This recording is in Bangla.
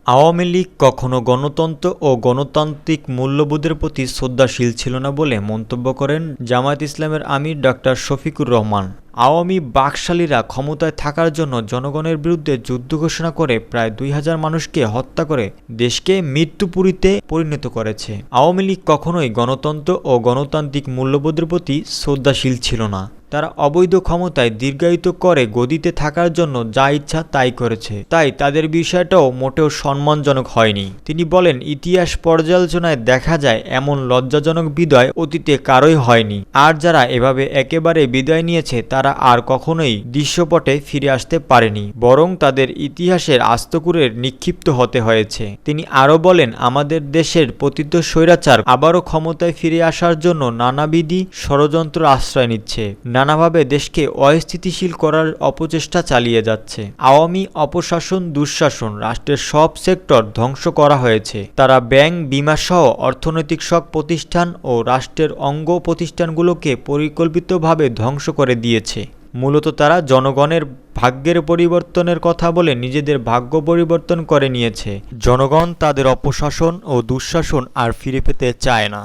আওয়ামী লীগ কখনো গণতন্ত্র ও গণতান্ত্রিক মূল্যবোধের প্রতি শ্রদ্ধাশীল ছিল না বলে মন্তব্য করেন জামায়াত ইসলামের আমির ডা. শফিকুর রহমান। আওয়ামী বাকশালীরা ক্ষমতায় থাকার জন্য জনগণের বিরুদ্ধে যুদ্ধ ঘোষণা করে প্রায় ২,০০০ মানুষকে হত্যা করে দেশকে মৃত্যুপুরীতে পরিণত করেছে। আওয়ামী লীগ কখনোই গণতন্ত্র ও গণতান্ত্রিক মূল্যবোধের প্রতি শ্রদ্ধাশীল ছিল না। তারা অবৈধ ক্ষমতায় দীর্ঘায়িত করে গদিতে থাকার জন্য যা ইচ্ছা তাই করেছে, তাই তাদের বিষয়টাও মোটেও সম্মানজনক হয়নি। তিনি বলেন, ইতিহাস পর্যালোচনায় দেখা যায় এমন লজ্জাজনক বিদায় অতীতে কারোই হয়নি। আর যারা এভাবে একেবারে বিদায় নিয়েছে তারা আর কখনোই দৃশ্যপটে ফিরে আসতে পারেনি, বরং তাদের ইতিহাসের আস্তকুরে নিক্ষিপ্ত হতে হয়েছে। তিনি আরও বলেন, আমাদের দেশের পতিত স্বৈরাচার আবারও ক্ষমতায় ফিরে আসার জন্য নানাবিধি ষড়যন্ত্র আশ্রয় নিচ্ছে, নানাভাবে দেশকে অস্থিতিশীল করার অপচেষ্টা চালিয়ে যাচ্ছে। আওয়ামী অপশাসন, দুঃশাসন, রাষ্ট্রের সব সেক্টর ধ্বংস করা হয়েছে। তারা ব্যাংক, বিমা সহ অর্থনৈতিক সব প্রতিষ্ঠান ও রাষ্ট্রের অঙ্গ প্রতিষ্ঠানগুলোকে পরিকল্পিতভাবে ধ্বংস করে দিয়েছে। মূলত তারা জনগণের ভাগ্যের পরিবর্তনের কথা বলে নিজেদের ভাগ্য পরিবর্তন করে নিয়েছে। জনগণ তাদের অপশাসন ও দুঃশাসন আর ফিরে পেতে চায় না।